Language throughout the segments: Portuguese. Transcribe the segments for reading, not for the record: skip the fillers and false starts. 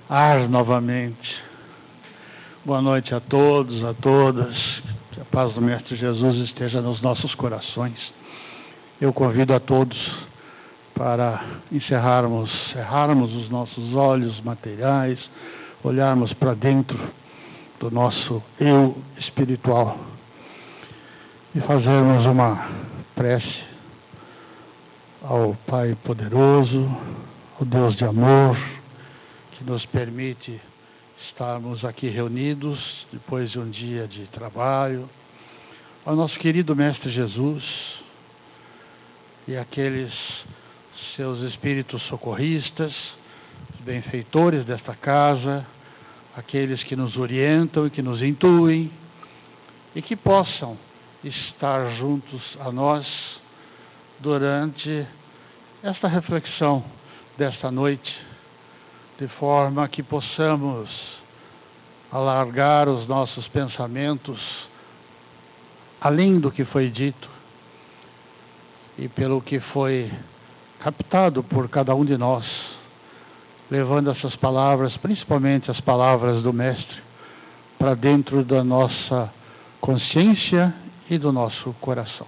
ar novamente. Boa noite a todos, a todas. Que a paz do Mestre Jesus esteja nos nossos corações. Eu convido a todos para cerrarmos os nossos olhos materiais, olharmos para dentro do nosso eu espiritual e fazermos uma prece ao Pai poderoso, ao Deus de amor, que nos permite estarmos aqui reunidos depois de um dia de trabalho, ao nosso querido Mestre Jesus e aqueles seus espíritos socorristas, os benfeitores desta casa, aqueles que nos orientam e que nos intuem e que possam estar juntos a nós durante esta reflexão desta noite, de forma que possamos alargar os nossos pensamentos além do que foi dito e pelo que foi captado por cada um de nós, levando essas palavras, principalmente as palavras do Mestre, para dentro da nossa consciência e do nosso coração.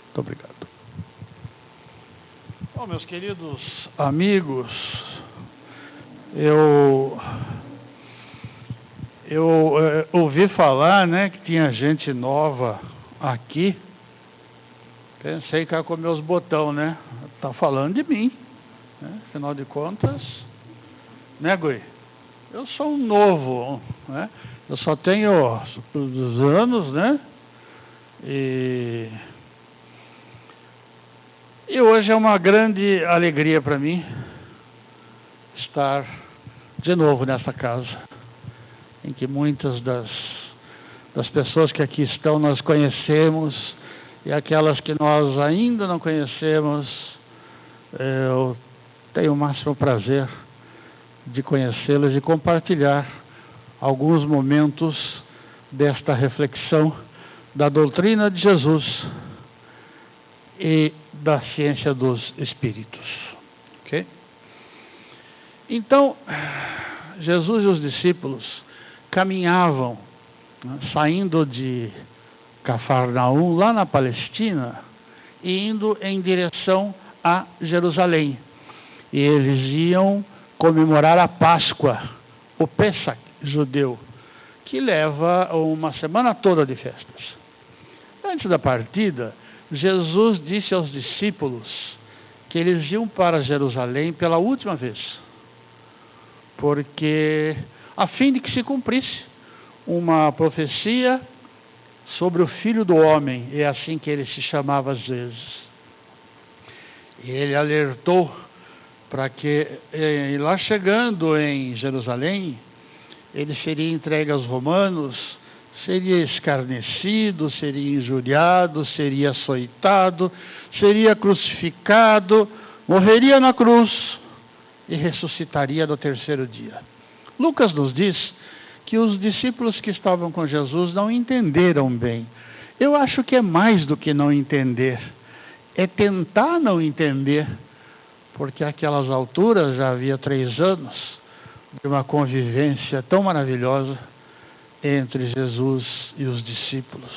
Muito obrigado. Bom, meus queridos amigos, eu ouvi falar, que tinha gente nova aqui. Pensei que ia comer os botão, Tá falando de mim, Afinal de contas, Gui? Eu sou um novo, Eu só tenho os anos, E hoje é uma grande alegria para mim estar de novo nessa casa, em que muitas das pessoas que aqui estão nós conhecemos, e aquelas que nós ainda não conhecemos, eu tenho o máximo prazer de conhecê-las e compartilhar alguns momentos desta reflexão da doutrina de Jesus e da ciência dos espíritos. Ok? Então, Jesus e os discípulos caminhavam, saindo de Cafarnaum, lá na Palestina, e indo em direção a Jerusalém. E eles iam comemorar a Páscoa, o Pessach judeu, que leva uma semana toda de festas. Antes da partida, Jesus disse aos discípulos que eles iam para Jerusalém pela última vez, porque a fim de que se cumprisse uma profecia sobre o Filho do Homem, é assim que ele se chamava às vezes. E ele alertou para que, lá chegando em Jerusalém, ele seria entregue aos romanos, seria escarnecido, seria injuriado, seria açoitado, seria crucificado, morreria na cruz e ressuscitaria no terceiro dia. Lucas nos diz que os discípulos que estavam com Jesus não entenderam bem. Eu acho que é mais do que não entender, é tentar não entender, porque àquelas alturas já havia 3 anos de uma convivência tão maravilhosa entre Jesus e os discípulos.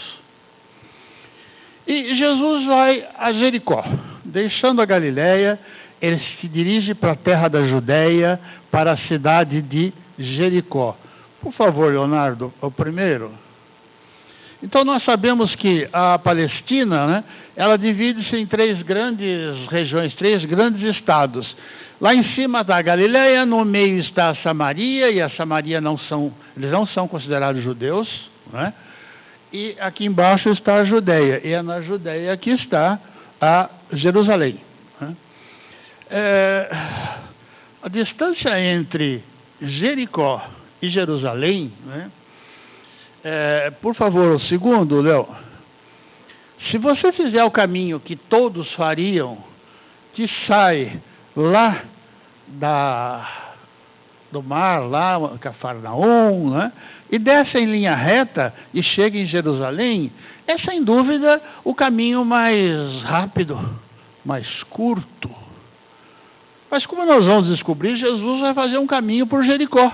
E Jesus vai a Jericó, deixando a Galileia, ele se dirige para a terra da Judéia, para a cidade de Jericó. Por favor, Leonardo, o primeiro. Então, nós sabemos que a Palestina, ela divide-se em 3 grandes regiões, 3 grandes estados. Lá em cima está a Galileia, no meio está a Samaria, e a Samaria eles não são considerados judeus, E aqui embaixo está a Judéia, e é na Judéia que está a Jerusalém. A distância entre Jericó e Jerusalém, por favor, o segundo, Léo. Se você fizer o caminho que todos fariam, que sai lá do mar, lá Cafarnaum, e desce em linha reta e chega em Jerusalém, é sem dúvida o caminho mais rápido, mais curto. Mas como nós vamos descobrir, Jesus vai fazer um caminho por Jericó.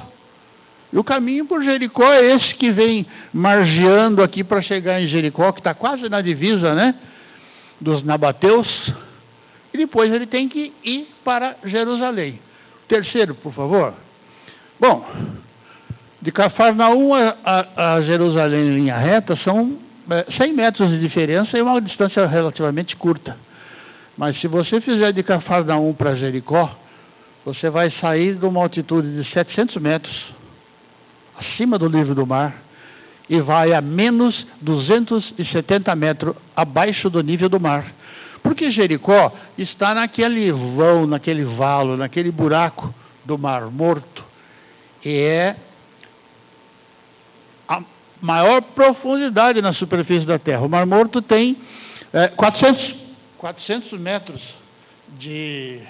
E o caminho por Jericó é esse que vem margeando aqui para chegar em Jericó, que está quase na divisa, né, dos nabateus. E depois ele tem que ir para Jerusalém. Terceiro, por favor. Bom, de Cafarnaum a Jerusalém em linha reta são 100 metros de diferença e uma distância relativamente curta. Mas se você fizer de Cafarnaum para Jericó, você vai sair de uma altitude de 700 metros, acima do nível do mar, e vai a menos 270 metros abaixo do nível do mar. Porque Jericó está naquele vão, naquele valo, naquele buraco do Mar Morto. E é a maior profundidade na superfície da Terra. O Mar Morto tem 400 metros de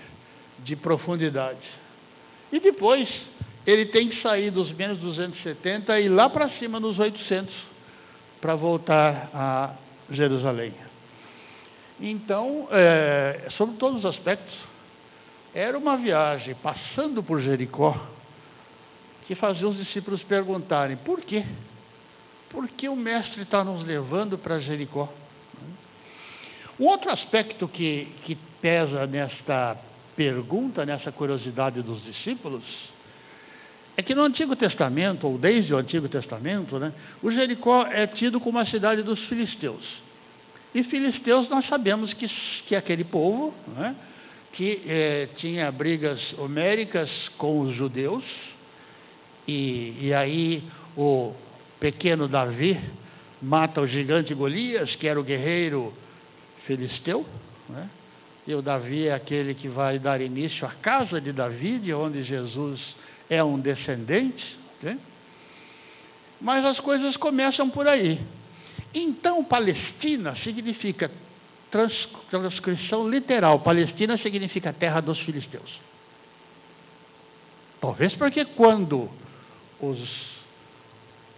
profundidade. E depois ele tem que sair dos menos 270 e ir lá para cima nos 800 para voltar a Jerusalém. Então, sobre todos os aspectos, era uma viagem passando por Jericó que fazia os discípulos perguntarem: por quê? Por que o mestre está nos levando para Jericó? Um outro aspecto que pesa nesta pergunta, nessa curiosidade dos discípulos, é que no Antigo Testamento, ou desde o Antigo Testamento, né, o Jericó é tido como a cidade dos filisteus. E filisteus nós sabemos que é aquele povo, né, que tinha brigas homéricas com os judeus, e aí o pequeno Davi mata o gigante Golias, que era o guerreiro filisteu, né? E o Davi é aquele que vai dar início à casa de Davi, de onde Jesus é um descendente, okay? Mas as coisas começam por aí. Então, Palestina significa, transcrição literal, Palestina significa terra dos filisteus. Talvez porque quando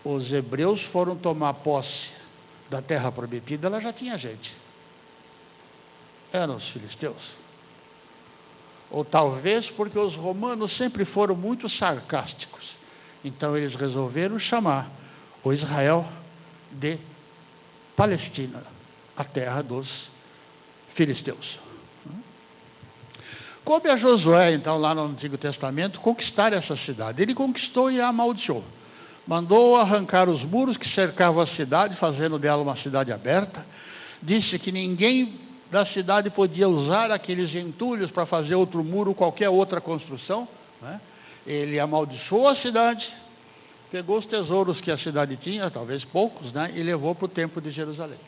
os hebreus foram tomar posse da terra prometida, ela já tinha gente. Eram os filisteus. Ou talvez porque os romanos sempre foram muito sarcásticos. Então eles resolveram chamar o Israel de Palestina, a terra dos filisteus. Coube a Josué, então, lá no Antigo Testamento, conquistar essa cidade. Ele conquistou e a amaldiçoou. Mandou arrancar os muros que cercavam a cidade, fazendo dela uma cidade aberta. Disse que ninguém da cidade podia usar aqueles entulhos para fazer outro muro, qualquer outra construção, né? Ele amaldiçoou a cidade, pegou os tesouros que a cidade tinha, talvez poucos, né? E levou para o templo de Jerusalém.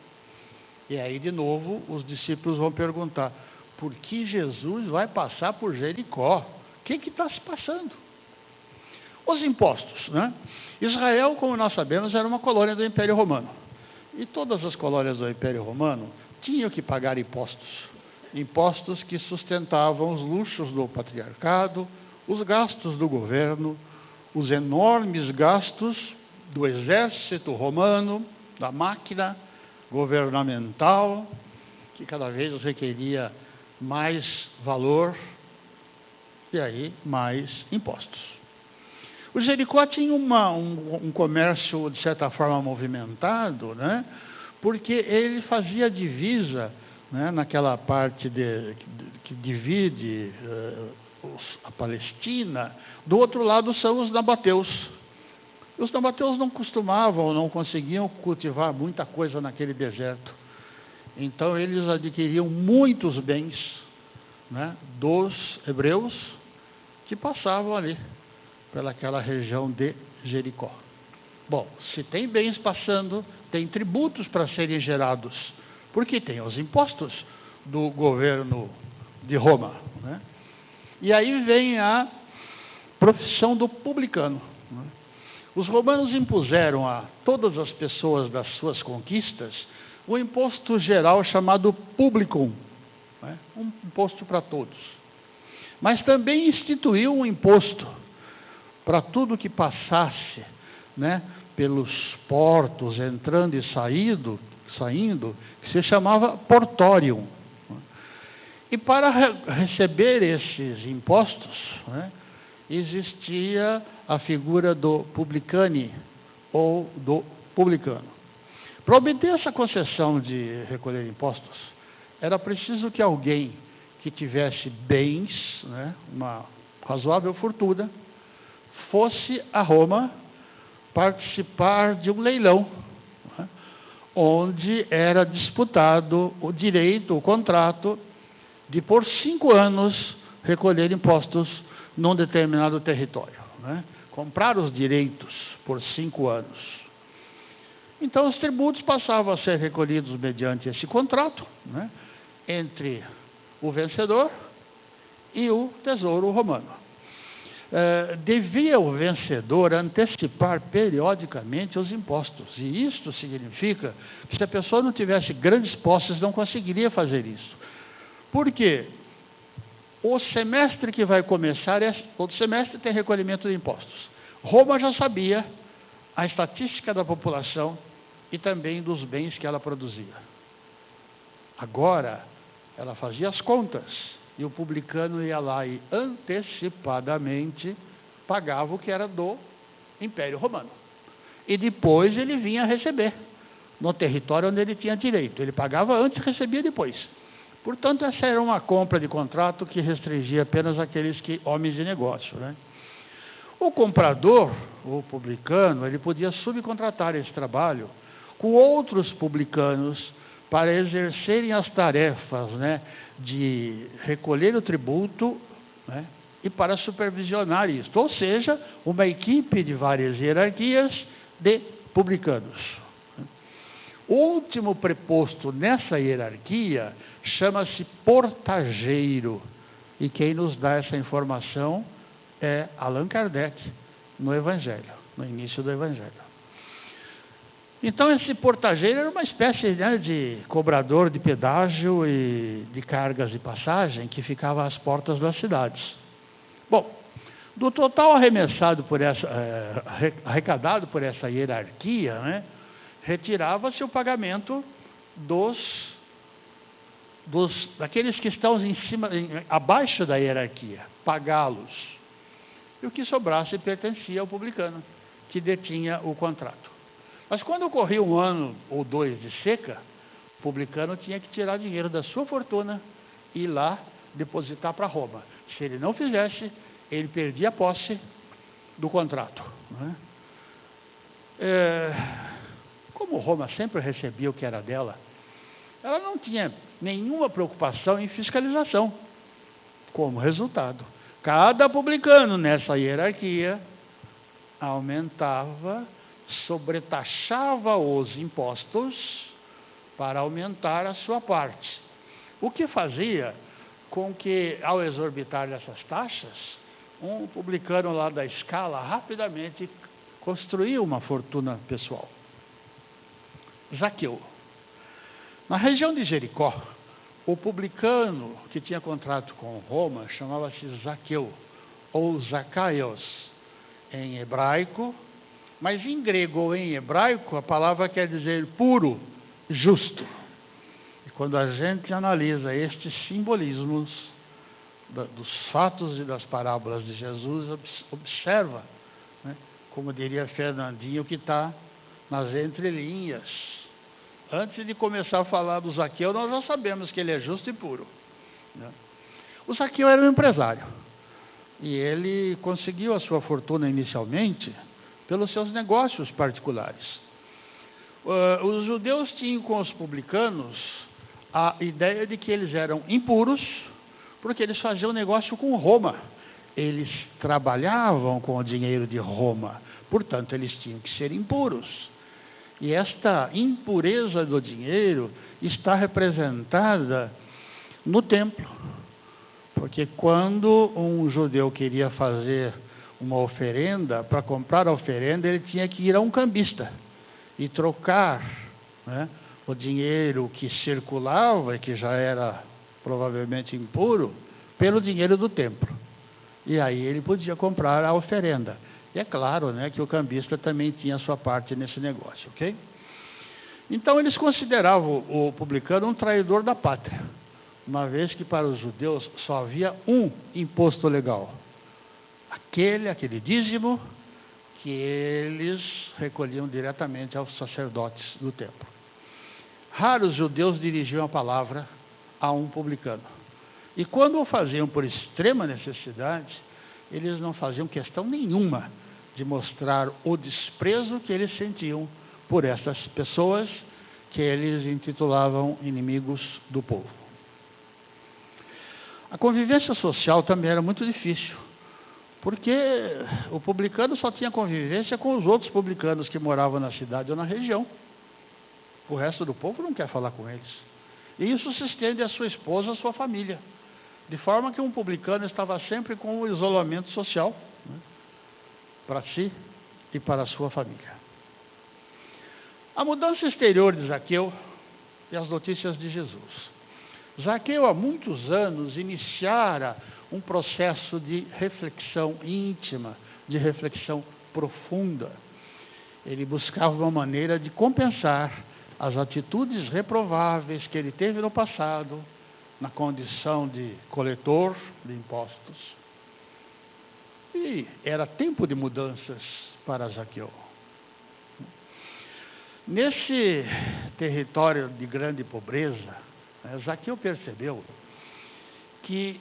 E aí, de novo, os discípulos vão perguntar: por que Jesus vai passar por Jericó? O que está se passando? Os impostos, né? Israel, como nós sabemos, era uma colônia do Império Romano. E todas as colônias do Império Romano tinham que pagar impostos. Impostos que sustentavam os luxos do patriarcado, os gastos do governo, os enormes gastos do exército romano, da máquina governamental, que cada vez requeria mais valor e aí mais impostos. O Jericó tinha um comércio, de certa forma, movimentado, né? Porque ele fazia divisa, né, naquela parte que divide a Palestina. Do outro lado são os nabateus. Os nabateus não costumavam, não conseguiam cultivar muita coisa naquele deserto. Então eles adquiriam muitos bens, né, dos hebreus que passavam ali pelaquela região de Jericó. Bom, se tem bens passando, tem tributos para serem gerados, porque tem os impostos do governo de Roma, né? E aí vem a profissão do publicano, né? Os romanos impuseram a todas as pessoas das suas conquistas o imposto geral chamado publicum, né? Um imposto para todos. Mas também instituiu um imposto para tudo que passasse, né, pelos portos, entrando e saindo, que se chamava portorium. E para receber esses impostos, né, existia a figura do publicani, ou do publicano. Para obter essa concessão de recolher impostos, era preciso que alguém que tivesse bens, né, uma razoável fortuna, fosse a Roma participar de um leilão, né, onde era disputado o direito, o contrato, de por 5 anos recolher impostos num determinado território, né? Comprar os direitos por 5 anos. Então, os tributos passavam a ser recolhidos mediante esse contrato, né, entre o vencedor e o tesouro romano. Devia o vencedor antecipar periodicamente os impostos, e isto significa que se a pessoa não tivesse grandes posses, não conseguiria fazer isso. Por quê? O semestre que vai começar, todo semestre tem recolhimento de impostos. Roma já sabia a estatística da população e também dos bens que ela produzia. Agora, ela fazia as contas e o publicano ia lá e antecipadamente pagava o que era do Império Romano. E depois ele vinha receber no território onde ele tinha direito. Ele pagava antes e recebia depois. Portanto, essa era uma compra de contrato que restringia apenas aqueles homens de negócio, né? O comprador, o publicano, ele podia subcontratar esse trabalho com outros publicanos para exercerem as tarefas, né, de recolher o tributo, né, e para supervisionar isso. Ou seja, uma equipe de várias hierarquias de publicanos. O último preposto nessa hierarquia chama-se portageiro. E quem nos dá essa informação é Allan Kardec, no Evangelho, no início do Evangelho. Então, esse portageiro era uma espécie, né, de cobrador de pedágio e de cargas de passagem que ficava às portas das cidades. Bom, do total arremessado por arrecadado por essa hierarquia, né, retirava-se o pagamento daqueles que estão abaixo da hierarquia, pagá-los. E o que sobrasse pertencia ao publicano, que detinha o contrato. Mas quando ocorria 1 ano ou 2 de seca, o publicano tinha que tirar dinheiro da sua fortuna e ir lá depositar para Roma. Se ele não fizesse, ele perdia a posse do contrato, né? Como Roma sempre recebia o que era dela, ela não tinha nenhuma preocupação em fiscalização. Como resultado, cada publicano nessa hierarquia sobretaxava os impostos para aumentar a sua parte. O que fazia com que, ao exorbitar dessas taxas, um publicano lá da escala rapidamente construía uma fortuna pessoal. Zaqueu. Na região de Jericó, o publicano que tinha contrato com Roma chamava-se Zaqueu, ou Zacaios, em hebraico, mas em grego ou em hebraico a palavra quer dizer puro, justo. E quando a gente analisa estes simbolismos dos fatos e das parábolas de Jesus, observa, né, como diria Fernandinho, que está nas entrelinhas. Antes de começar a falar do Zaqueu, nós já sabemos que ele é justo e puro, né? O Zaqueu era um empresário e ele conseguiu a sua fortuna inicialmente pelos seus negócios particulares. Os judeus tinham com os publicanos a ideia de que eles eram impuros porque eles faziam negócio com Roma. Eles trabalhavam com o dinheiro de Roma, portanto, eles tinham que ser impuros. E esta impureza do dinheiro está representada no templo. Porque quando um judeu queria fazer uma oferenda, para comprar a oferenda, ele tinha que ir a um cambista e trocar, né, o dinheiro que circulava, e que já era provavelmente impuro, pelo dinheiro do templo. E aí ele podia comprar a oferenda. E é claro, né, que o cambista também tinha a sua parte nesse negócio, ok? Então eles consideravam o publicano um traidor da pátria, uma vez que para os judeus só havia um imposto legal, aquele dízimo que eles recolhiam diretamente aos sacerdotes do templo. Raros judeus dirigiam a palavra a um publicano. E quando o faziam por extrema necessidade, eles não faziam questão nenhuma de mostrar o desprezo que eles sentiam por essas pessoas que eles intitulavam inimigos do povo. A convivência social também era muito difícil, porque o publicano só tinha convivência com os outros publicanos que moravam na cidade ou na região. O resto do povo não quer falar com eles. E isso se estende à sua esposa, à sua família. De forma que um publicano estava sempre com o isolamento social, né, para si e para a sua família. A mudança exterior de Zaqueu e as notícias de Jesus. Zaqueu, há muitos anos, iniciara um processo de reflexão íntima, de reflexão profunda. Ele buscava uma maneira de compensar as atitudes reprováveis que ele teve no passado, na condição de coletor de impostos. E era tempo de mudanças para Zaqueu. Nesse território de grande pobreza, Zaqueu percebeu que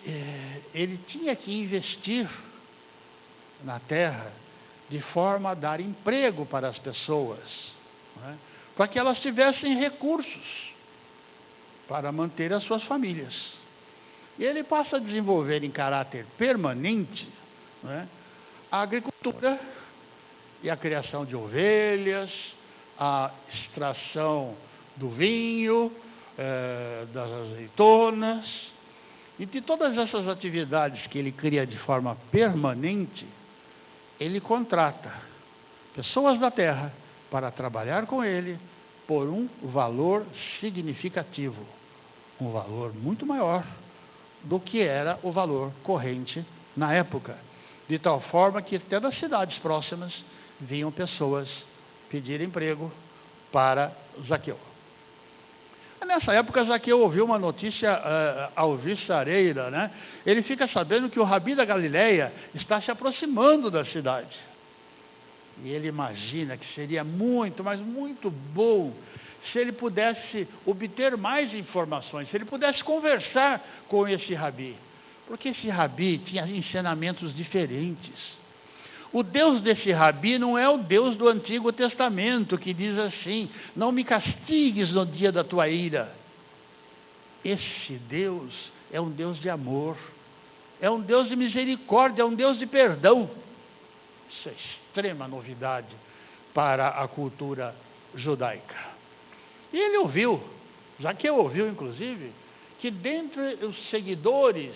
ele tinha que investir na terra de forma a dar emprego para as pessoas, né, para que elas tivessem recursos para manter as suas famílias. E ele passa a desenvolver em caráter permanente, né, a agricultura e a criação de ovelhas, a extração do vinho, das azeitonas, e de todas essas atividades que ele cria de forma permanente, ele contrata pessoas da terra para trabalhar com ele por um valor significativo, um valor muito maior do que era o valor corrente na época, de tal forma que até das cidades próximas vinham pessoas pedir emprego para Zaqueu. Nessa época, Zaqueu ouviu uma notícia alvissareira, né? Ele fica sabendo que o Rabi da Galileia está se aproximando da cidade. E ele imagina que seria muito, mas muito bom se ele pudesse obter mais informações, se ele pudesse conversar com esse Rabi. Porque esse Rabi tinha ensinamentos diferentes. O Deus desse Rabi não é o Deus do Antigo Testamento, que diz assim: não me castigues no dia da tua ira. Esse Deus é um Deus de amor, é um Deus de misericórdia, é um Deus de perdão. Isso é extrema novidade para a cultura judaica. E ele ouviu, Zaqueu ouviu inclusive, que dentre os seguidores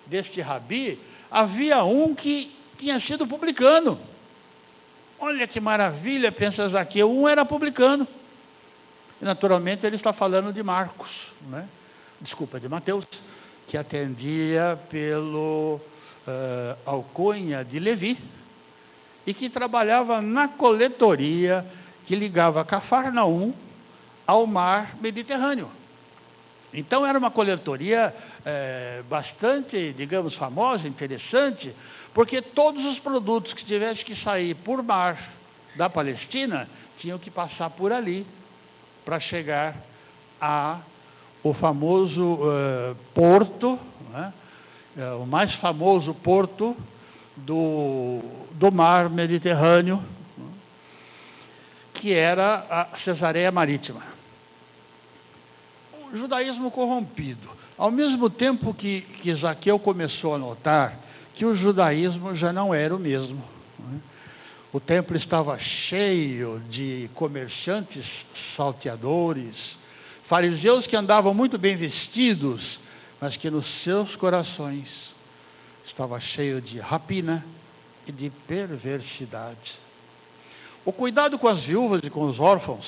deste Rabi, havia um que tinha sido publicano. Olha que maravilha, pensa Zaqueu, um era publicano. E naturalmente ele está falando de Marcos, né? Desculpa, de Mateus, que atendia pelo alcunha de Levi, e que trabalhava na coletoria que ligava Cafarnaum ao mar Mediterrâneo. Então era uma coletoria bastante, digamos, famosa, interessante, porque todos os produtos que tivessem que sair por mar da Palestina tinham que passar por ali para chegar ao famoso porto, né, o mais famoso porto do mar Mediterrâneo, que era a Cesareia Marítima. O judaísmo corrompido. Ao mesmo tempo que Zaqueu começou a notar que o judaísmo já não era o mesmo, né? O templo estava cheio de comerciantes salteadores, fariseus que andavam muito bem vestidos, mas que nos seus corações estava cheio de rapina e de perversidade. O cuidado com as viúvas e com os órfãos,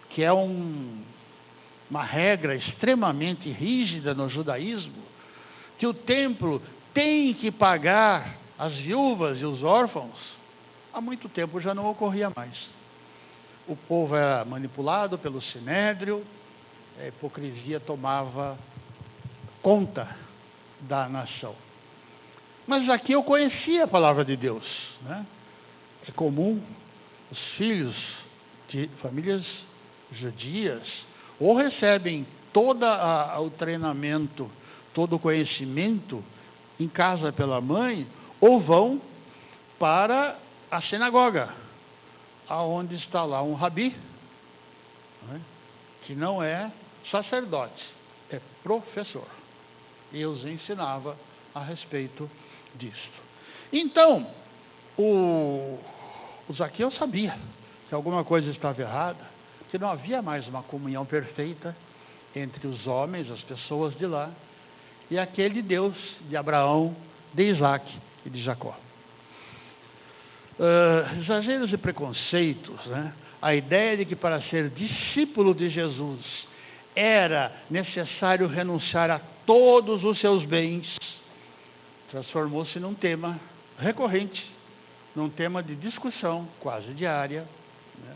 que é uma regra extremamente rígida no judaísmo, que o templo tem que pagar as viúvas e os órfãos, há muito tempo já não ocorria mais. O povo era manipulado pelo sinédrio, a hipocrisia tomava conta da nação. Mas aqui eu conhecia a palavra de Deus, né? É comum os filhos de famílias judias ou recebem todo o treinamento, todo o conhecimento em casa pela mãe, ou vão para a sinagoga, aonde está lá um rabi, né, que não é sacerdote, é professor, e os ensinava a respeito disto. Então, o Zaqueu sabia que alguma coisa estava errada, que não havia mais uma comunhão perfeita entre os homens, as pessoas de lá, e aquele Deus de Abraão, de Isaac e de Jacó. Exageros e preconceitos, né? A ideia de que para ser discípulo de Jesus era necessário renunciar a todos os seus bens, transformou-se num tema recorrente, num tema de discussão quase diária, né?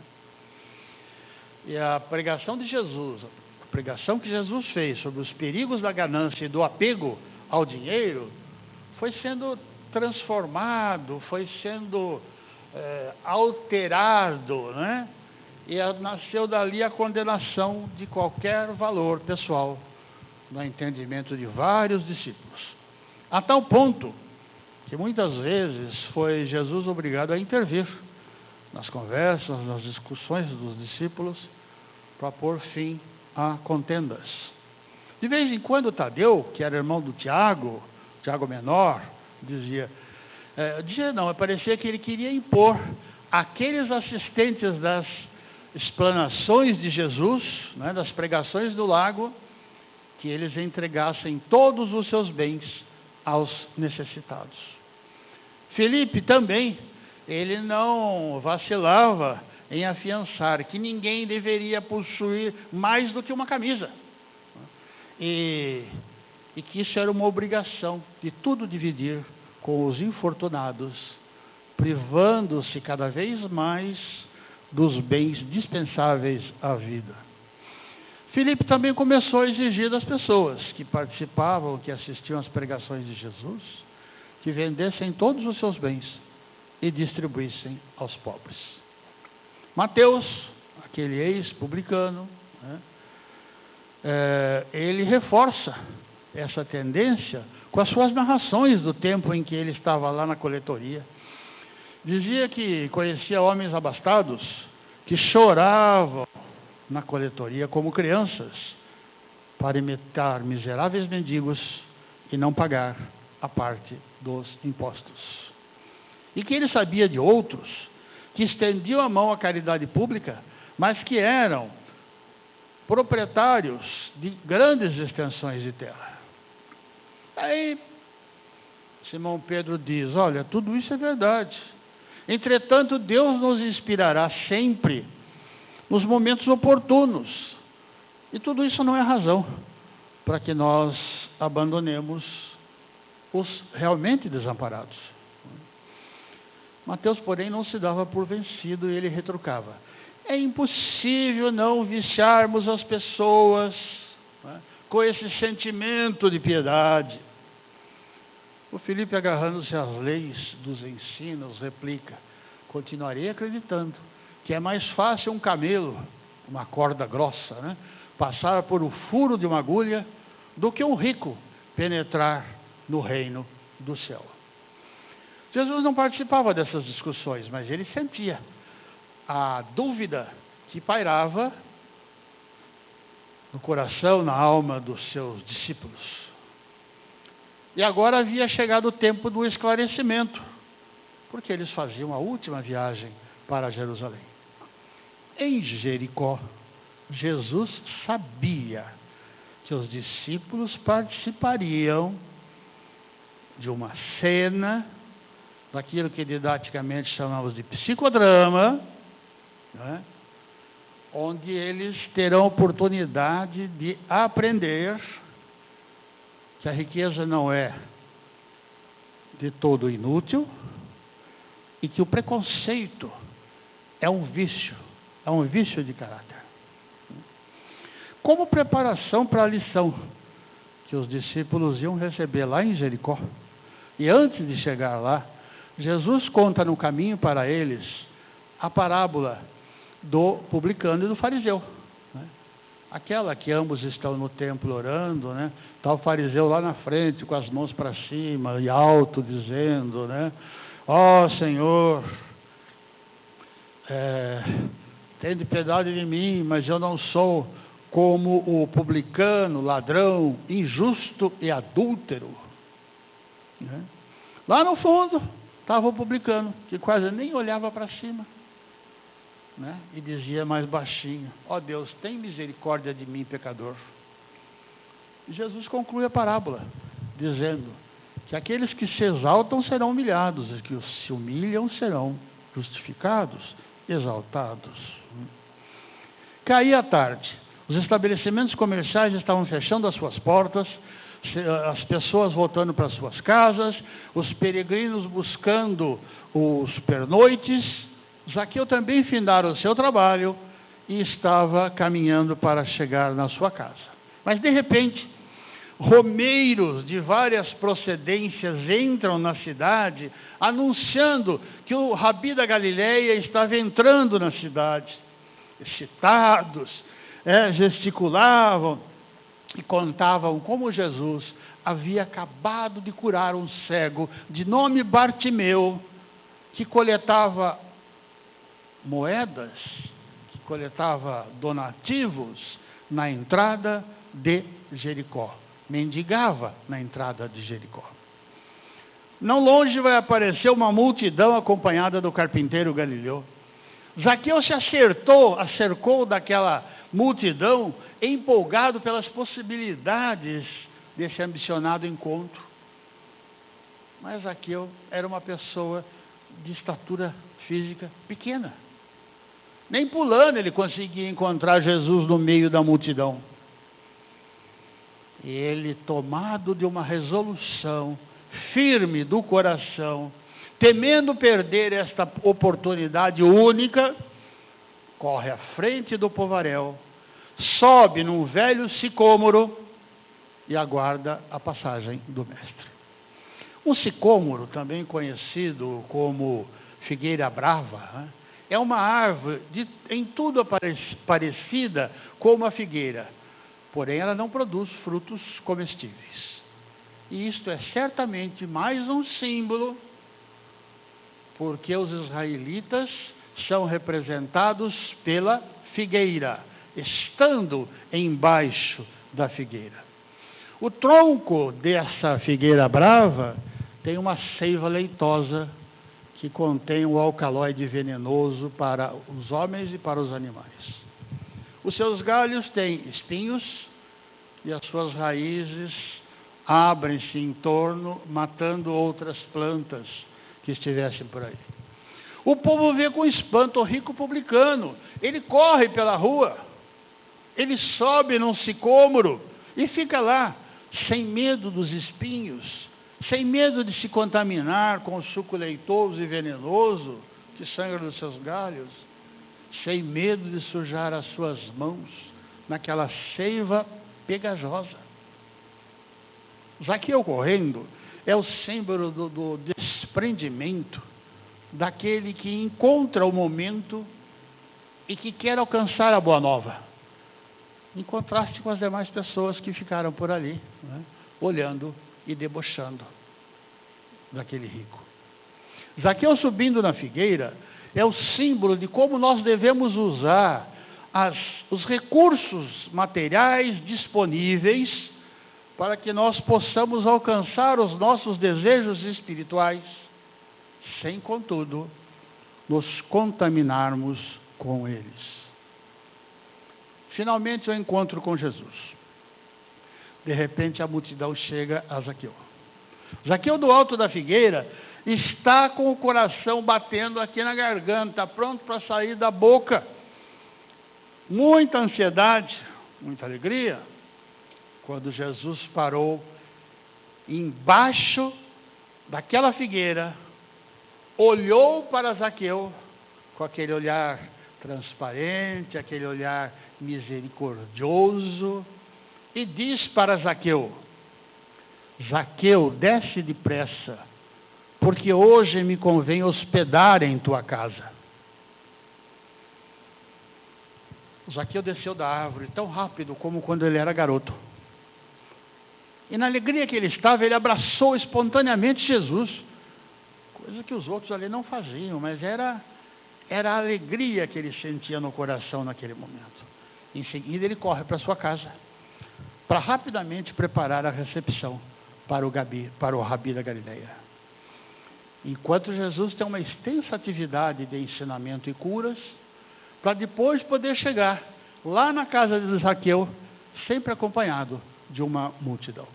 E a pregação de Jesus, a pregação que Jesus fez sobre os perigos da ganância e do apego ao dinheiro, foi sendo transformado, foi sendo alterado, né? E nasceu dali a condenação de qualquer valor pessoal, no entendimento de vários discípulos. A tal ponto que muitas vezes foi Jesus obrigado a intervir nas conversas, nas discussões dos discípulos, para pôr fim a contendas. De vez em quando Tadeu, que era irmão do Tiago menor, parecia que ele queria impor aqueles assistentes das explanações de Jesus, né, das pregações do lago, que eles entregassem todos os seus bens aos necessitados. Filipe também, ele não vacilava em afiançar que ninguém deveria possuir mais do que uma camisa, e que isso era uma obrigação de tudo dividir com os infortunados, privando-se cada vez mais dos bens dispensáveis à vida. Filipe também começou a exigir das pessoas que participavam, que assistiam às pregações de Jesus, que vendessem todos os seus bens e distribuíssem aos pobres. Mateus, aquele ex-publicano, né, ele reforça essa tendência com as suas narrações do tempo em que ele estava lá na coletoria. Dizia que conhecia homens abastados que choravam na coletoria como crianças para imitar miseráveis mendigos e não pagar a parte dos impostos. E que ele sabia de outros que estendiam a mão à caridade pública, mas que eram proprietários de grandes extensões de terra. Aí Simão Pedro diz: olha, tudo isso é verdade. Entretanto, Deus nos inspirará sempre nos momentos oportunos. E tudo isso não é razão para que nós abandonemos os realmente desamparados. Mateus, porém, não se dava por vencido e ele retrucava: é impossível não viciarmos as pessoas, né, com esse sentimento de piedade. O Filipe, agarrando-se às leis dos ensinos, replica: continuarei acreditando que é mais fácil um camelo, uma corda grossa, né, passar por o furo de uma agulha, do que um rico penetrar no reino do céu. Jesus não participava dessas discussões, mas ele sentia a dúvida que pairava no coração, na alma dos seus discípulos. E agora havia chegado o tempo do esclarecimento, porque eles faziam a última viagem para Jerusalém. Em Jericó, Jesus sabia que os discípulos participariam de uma cena, daquilo que didaticamente chamamos de psicodrama, né, onde eles terão oportunidade de aprender que a riqueza não é de todo inútil e que o preconceito é um vício de caráter. Como preparação para a lição que os discípulos iam receber lá em Jericó. E antes de chegar lá, Jesus conta no caminho para eles a parábola do publicano e do fariseu, né? Aquela que ambos estão no templo orando, né? Está o fariseu lá na frente com as mãos para cima e alto dizendo, né? Ó Senhor, tende piedade de mim, mas eu não sou como o publicano, ladrão, injusto e adúltero, né? Lá no fundo estava o publicano, que quase nem olhava para cima, né? E dizia mais baixinho: ó Deus, tem misericórdia de mim, pecador. E Jesus conclui a parábola dizendo que aqueles que se exaltam serão humilhados, e que os que se humilham serão justificados, exaltados. Caía a tarde, os estabelecimentos comerciais estavam fechando as suas portas, as pessoas voltando para suas casas, os peregrinos buscando os pernoites. Zaqueu também findara o seu trabalho e estava caminhando para chegar na sua casa. Mas de repente, romeiros de várias procedências entram na cidade, anunciando que o Rabi da Galileia estava entrando na cidade. Excitados, gesticulavam e contavam como Jesus havia acabado de curar um cego de nome Bartimeu, que coletava moedas, que coletava donativos na entrada de Jericó, mendigava na entrada de Jericó. Não longe vai aparecer uma multidão acompanhada do carpinteiro Galileu. Zaqueu se acercou daquela multidão, empolgado pelas possibilidades desse ambicionado encontro. Mas Zaqueu era uma pessoa de estatura física pequena. Nem pulando ele conseguia encontrar Jesus no meio da multidão. E ele, tomado de uma resolução firme do coração, temendo perder esta oportunidade única, corre à frente do povaréu, sobe num velho sicômoro e aguarda a passagem do mestre. Um sicômoro, também conhecido como figueira brava, né? É uma árvore em tudo parecida com uma figueira, porém ela não produz frutos comestíveis. E isto é certamente mais um símbolo, porque os israelitas são representados pela figueira, estando embaixo da figueira. O tronco dessa figueira brava tem uma seiva leitosa que contém um alcaloide venenoso para os homens e para os animais. Os seus galhos têm espinhos e as suas raízes abrem-se em torno, matando outras plantas que estivessem por aí. O povo vê com espanto o rico publicano. Ele corre pela rua, ele sobe num sicômoro e fica lá, sem medo dos espinhos, sem medo de se contaminar com o suco leitoso e venenoso que sangra dos seus galhos, sem medo de sujar as suas mãos naquela seiva pegajosa. Zaqueu correndo é o símbolo do desprendimento daquele que encontra o momento e que quer alcançar a boa nova, em contraste com as demais pessoas que ficaram por ali, né, olhando e debochando daquele rico. Zaqueu subindo na figueira é o símbolo de como nós devemos usar os recursos materiais disponíveis para que nós possamos alcançar os nossos desejos espirituais, sem, contudo, nos contaminarmos com eles. Finalmente, o encontro com Jesus. De repente, a multidão chega a Zaqueu. Zaqueu, do alto da figueira, está com o coração batendo aqui na garganta, pronto para sair da boca. Muita ansiedade, muita alegria, quando Jesus parou embaixo daquela figueira, olhou para Zaqueu com aquele olhar transparente, aquele olhar misericordioso, e diz para Zaqueu: Zaqueu, desce depressa, porque hoje me convém hospedar em tua casa. Zaqueu desceu da árvore tão rápido como quando ele era garoto. E na alegria que ele estava, ele abraçou espontaneamente Jesus, coisa que os outros ali não faziam, mas era a alegria que ele sentia no coração naquele momento. Em seguida ele corre para sua casa, para rapidamente preparar a recepção para o Rabi da Galileia. Enquanto Jesus tem uma extensa atividade de ensinamento e curas, para depois poder chegar lá na casa de Zaqueu, sempre acompanhado de uma multidão.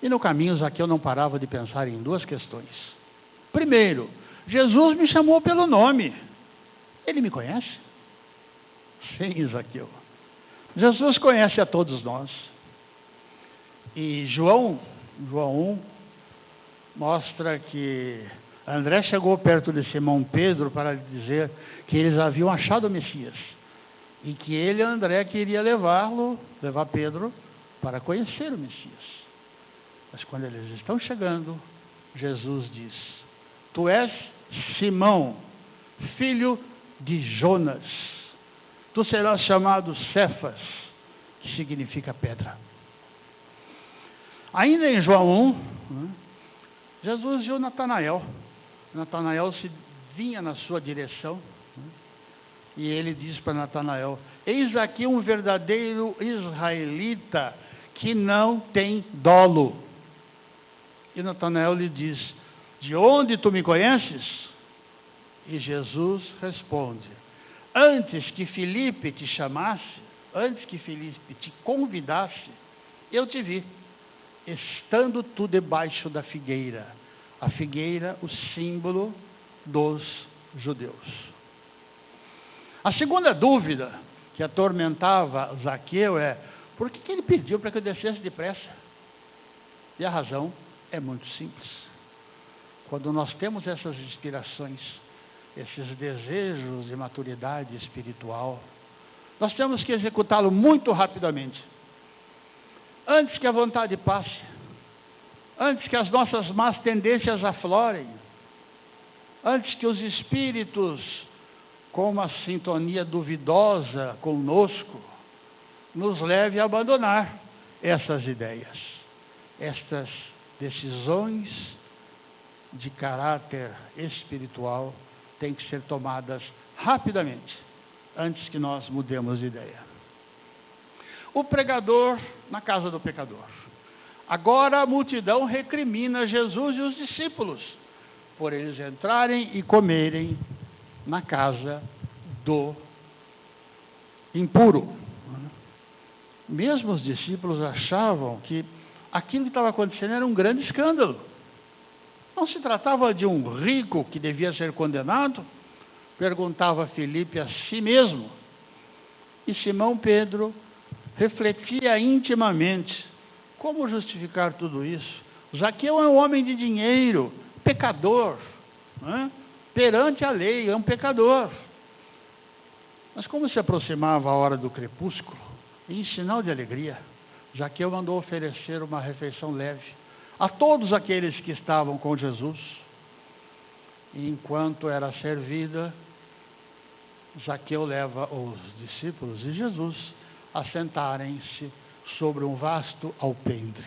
E no caminho, Zaqueu não parava de pensar em duas questões. Primeiro, Jesus me chamou pelo nome. Ele me conhece? Sim, Zaqueu. Jesus conhece a todos nós. E João 1 mostra que André chegou perto de Simão Pedro para dizer que eles haviam achado o Messias. E que ele, André, queria levar Pedro para conhecer o Messias. Mas quando eles estão chegando, Jesus diz: tu és Simão, filho de Jonas. Tu serás chamado Cefas, que significa pedra. Ainda em João 1, Jesus viu Natanael. Natanael vinha na sua direção, e ele diz para Natanael: eis aqui um verdadeiro israelita que não tem dolo. E Natanael lhe diz: de onde tu me conheces? E Jesus responde: antes que Filipe te chamasse, antes que Filipe te convidasse, eu te vi, estando tu debaixo da figueira. A figueira, o símbolo dos judeus. A segunda dúvida que atormentava Zaqueu é: por que ele pediu para que eu descesse depressa? E a razão é muito simples. Quando nós temos essas inspirações, esses desejos de maturidade espiritual, nós temos que executá-lo muito rapidamente, antes que a vontade passe, antes que as nossas más tendências aflorem, antes que os espíritos, com uma sintonia duvidosa conosco, nos leve a abandonar essas ideias, estas decisões de caráter espiritual têm que ser tomadas rapidamente, antes que nós mudemos de ideia. O pregador na casa do pecador. Agora a multidão recrimina Jesus e os discípulos por eles entrarem e comerem na casa do impuro. Mesmo os discípulos achavam que aquilo que estava acontecendo era um grande escândalo. Não se tratava de um rico que devia ser condenado? Perguntava Filipe a si mesmo. E Simão Pedro refletia intimamente: como justificar tudo isso? Zaqueu é um homem de dinheiro, pecador, perante a lei, é um pecador. Mas como se aproximava a hora do crepúsculo, e em sinal de alegria, Zaqueu mandou oferecer uma refeição leve a todos aqueles que estavam com Jesus. E enquanto era servida, Zaqueu leva os discípulos e Jesus a sentarem-se sobre um vasto alpendre.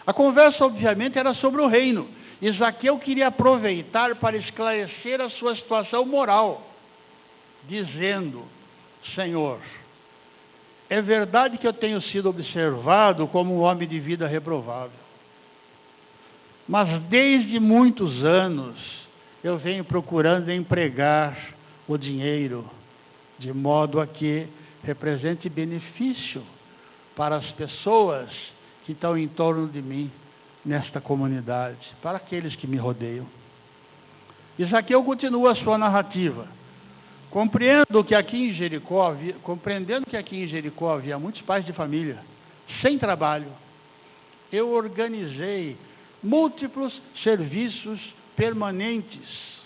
A conversa, obviamente, era sobre o reino, e Zaqueu queria aproveitar para esclarecer a sua situação moral, dizendo: Senhor, é verdade que eu tenho sido observado como um homem de vida reprovável, mas desde muitos anos eu venho procurando empregar o dinheiro de modo a que represente benefício para as pessoas que estão em torno de mim nesta comunidade, para aqueles que me rodeiam. E Zaqueu continua a sua narrativa. Compreendendo que aqui em Jericó havia muitos pais de família sem trabalho, eu organizei múltiplos serviços permanentes,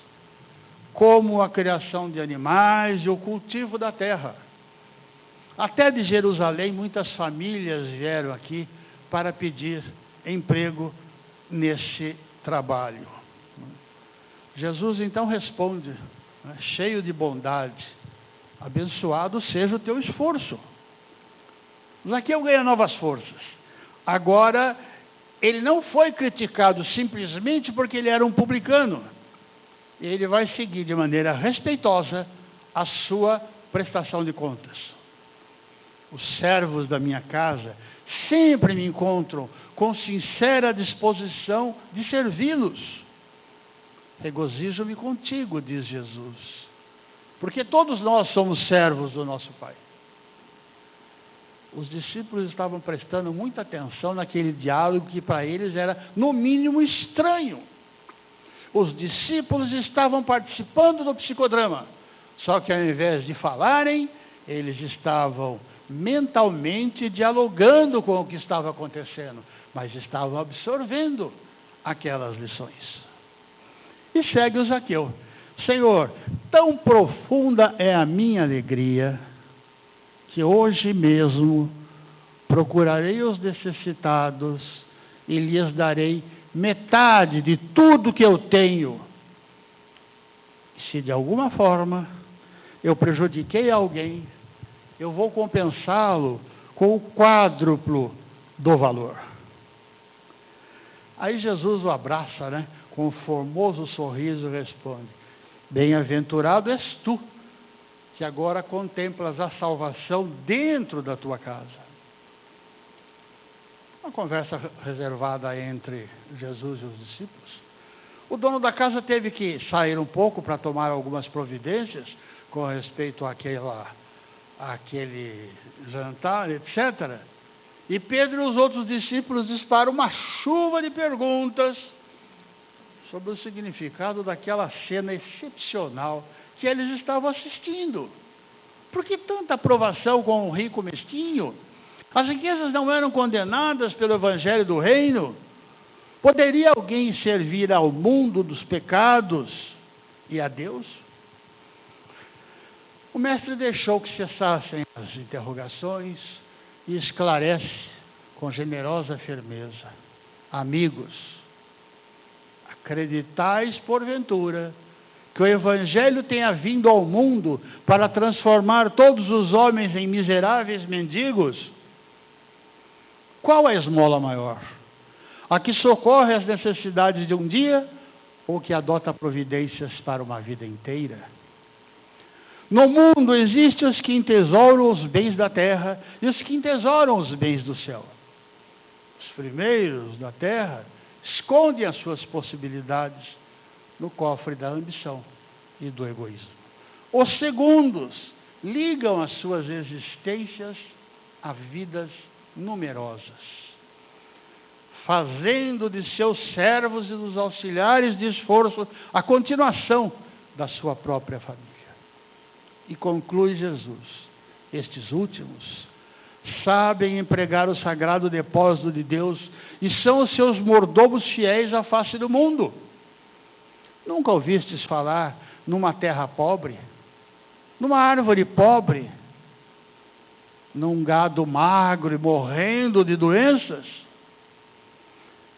como a criação de animais e o cultivo da terra. Até de Jerusalém, muitas famílias vieram aqui para pedir emprego nesse trabalho. Jesus então responde, cheio de bondade: abençoado seja o teu esforço. Zaqueu ganha novas forças. Agora, ele não foi criticado simplesmente porque ele era um publicano. Ele vai seguir de maneira respeitosa a sua prestação de contas. Os servos da minha casa sempre me encontram com sincera disposição de servi-los. Regozijo-me contigo, diz Jesus, porque todos nós somos servos do nosso Pai. Os discípulos estavam prestando muita atenção naquele diálogo que para eles era, no mínimo, estranho. Os discípulos estavam participando do psicodrama, só que ao invés de falarem, eles estavam mentalmente dialogando com o que estava acontecendo, mas estavam absorvendo aquelas lições. E segue o Zaqueu: Senhor, tão profunda é a minha alegria, que hoje mesmo procurarei os necessitados e lhes darei metade de tudo que eu tenho. Se de alguma forma eu prejudiquei alguém, eu vou compensá-lo com o quádruplo do valor. Aí Jesus o abraça, com um formoso sorriso e responde: bem-aventurado és tu, que agora contemplas a salvação dentro da tua casa. Uma conversa reservada entre Jesus e os discípulos. O dono da casa teve que sair um pouco para tomar algumas providências com respeito àquele jantar, etc. E Pedro e os outros discípulos disparam uma chuva de perguntas sobre o significado daquela cena excepcional que eles estavam assistindo. Por que tanta aprovação com o rico mesquinho? As riquezas não eram condenadas pelo Evangelho do Reino? Poderia alguém servir ao mundo dos pecados e a Deus? O mestre deixou que cessassem as interrogações e esclarece com generosa firmeza: amigos, acreditais porventura que o Evangelho tenha vindo ao mundo para transformar todos os homens em miseráveis mendigos? Qual é a esmola maior? A que socorre as necessidades de um dia ou que adota providências para uma vida inteira? No mundo existem os que entesouram os bens da terra e os que entesouram os bens do céu. Os primeiros da terra escondem as suas possibilidades no cofre da ambição e do egoísmo. Os segundos ligam as suas existências a vidas numerosas, fazendo de seus servos e dos auxiliares de esforço a continuação da sua própria família. E conclui Jesus: estes últimos sabem empregar o sagrado depósito de Deus e são os seus mordomos fiéis à face do mundo. Nunca ouvistes falar numa terra pobre, numa árvore pobre, num gado magro e morrendo de doenças?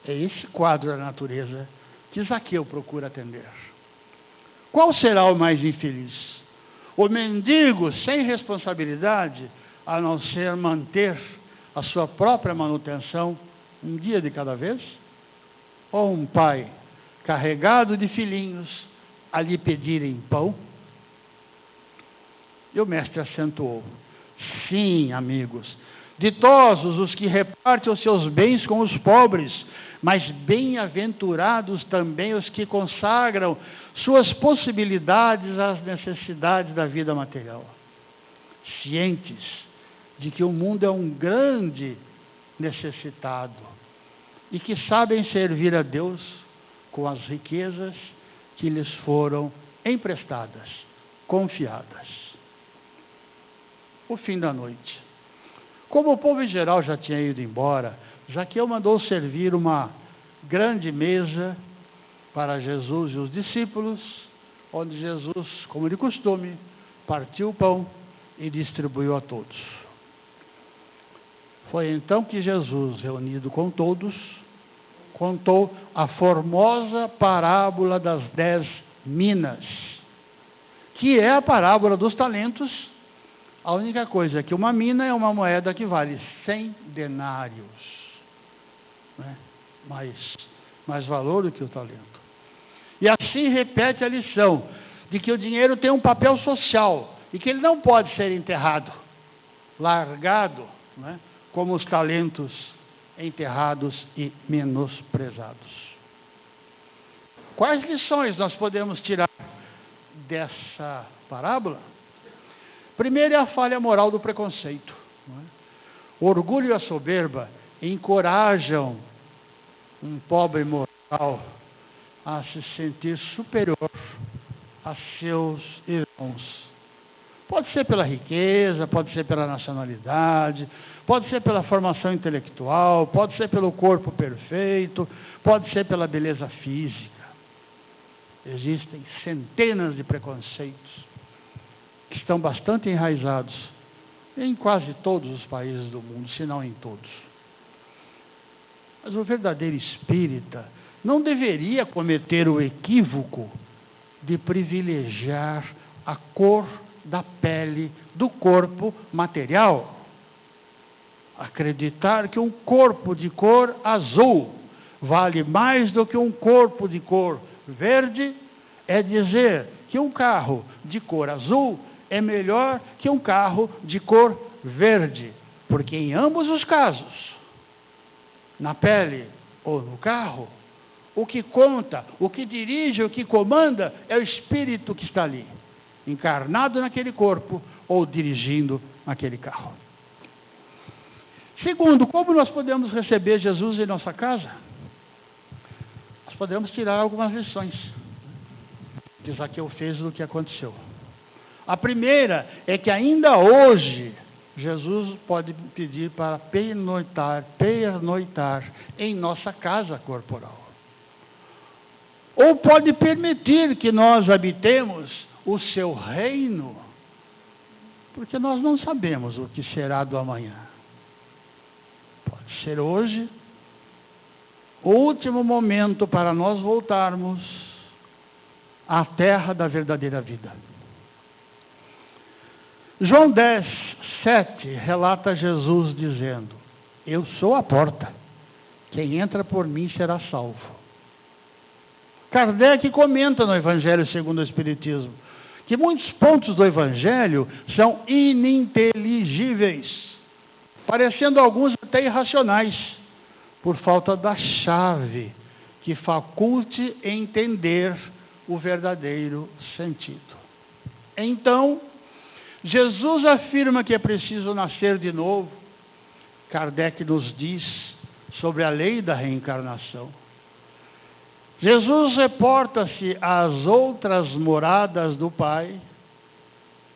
É esse quadro da natureza que Zaqueu procura atender. Qual será o mais infeliz? O mendigo sem responsabilidade, a não ser manter a sua própria manutenção um dia de cada vez? Ou um pai carregado de filhinhos a lhe pedirem pão? E o mestre acentuou: sim, amigos, ditosos os que repartem os seus bens com os pobres, mas bem-aventurados também os que consagram suas possibilidades às necessidades da vida material, cientes de que o mundo é um grande necessitado e que sabem servir a Deus com as riquezas que lhes foram emprestadas, confiadas. O fim da noite. Como o povo em geral já tinha ido embora, Zaqueu mandou servir uma grande mesa para Jesus e os discípulos, onde Jesus, como de costume, partiu o pão e distribuiu a todos. Foi então que Jesus, reunido com todos, contou a formosa parábola das 10 minas, que é a parábola dos talentos. A única coisa é que uma mina é uma moeda que vale 100 denários, né? mais valor do que o talento. E assim repete a lição de que o dinheiro tem um papel social e que ele não pode ser enterrado, largado, né? Como os talentos enterrados e menosprezados. Quais lições nós podemos tirar dessa parábola? Primeiro é a falha moral do preconceito, não é? O orgulho e a soberba encorajam um pobre moral a se sentir superior a seus irmãos. Pode ser pela riqueza, pode ser pela nacionalidade, pode ser pela formação intelectual, pode ser pelo corpo perfeito, pode ser pela beleza física. Existem centenas de preconceitos que estão bastante enraizados em quase todos os países do mundo, se não em todos. Mas o verdadeiro espírita não deveria cometer o equívoco de privilegiar a cor da pele do corpo material. Acreditar que um corpo de cor azul vale mais do que um corpo de cor verde é dizer que um carro de cor azul é melhor que um carro de cor verde, porque em ambos os casos, na pele ou no carro, o que conta, o que dirige, o que comanda é o espírito que está ali, encarnado naquele corpo ou dirigindo aquele carro. Segundo, como nós podemos receber Jesus em nossa casa? Nós podemos tirar algumas lições que Zaqueu fez do que aconteceu. A primeira é que ainda hoje Jesus pode pedir para pernoitar em nossa casa corporal. Ou pode permitir que nós habitemos o seu reino, porque nós não sabemos o que será do amanhã. Pode ser hoje o último momento para nós voltarmos à terra da verdadeira vida. João 10, 7 relata Jesus dizendo: eu sou a porta, quem entra por mim será salvo. Kardec comenta no Evangelho segundo o Espiritismo que muitos pontos do Evangelho são ininteligíveis, parecendo alguns até irracionais, por falta da chave que faculte entender o verdadeiro sentido. Então, Jesus afirma que é preciso nascer de novo. Kardec nos diz sobre a lei da reencarnação. Jesus reporta-se às outras moradas do Pai,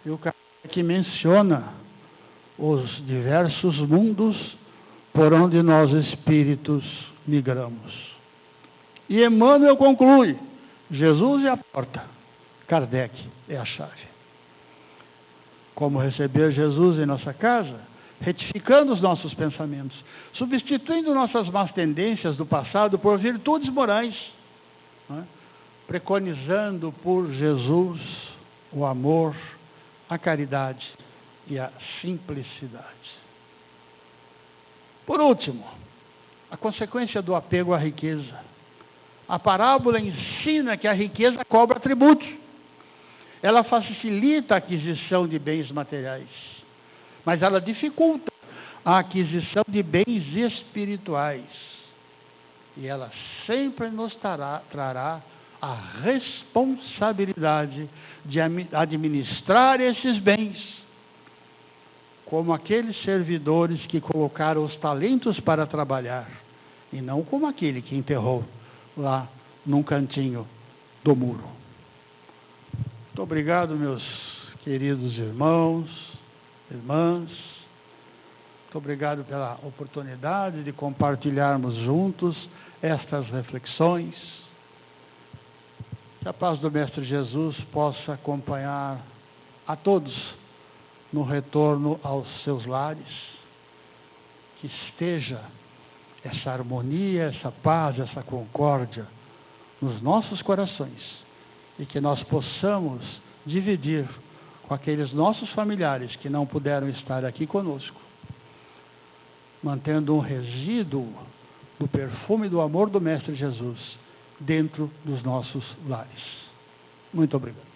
e o Kardec menciona os diversos mundos por onde nós espíritos migramos. E Emmanuel conclui: Jesus é a porta, Kardec é a chave. Como receber Jesus em nossa casa? Retificando os nossos pensamentos, substituindo nossas más tendências do passado por virtudes morais, né? Preconizando por Jesus o amor, a caridade e a simplicidade. Por último, a consequência do apego à riqueza. A parábola ensina que a riqueza cobra tributos. Ela facilita a aquisição de bens materiais, mas ela dificulta a aquisição de bens espirituais. E ela sempre nos trará a responsabilidade de administrar esses bens, como aqueles servidores que colocaram os talentos para trabalhar, e não como aquele que enterrou lá num cantinho do muro. Muito obrigado, meus queridos irmãos, irmãs. Muito obrigado pela oportunidade de compartilharmos juntos estas reflexões. Que a paz do Mestre Jesus possa acompanhar a todos no retorno aos seus lares. Que esteja essa harmonia, essa paz, essa concórdia nos nossos corações e que nós possamos dividir com aqueles nossos familiares que não puderam estar aqui conosco, mantendo um resíduo do perfume do amor do Mestre Jesus dentro dos nossos lares. Muito obrigado.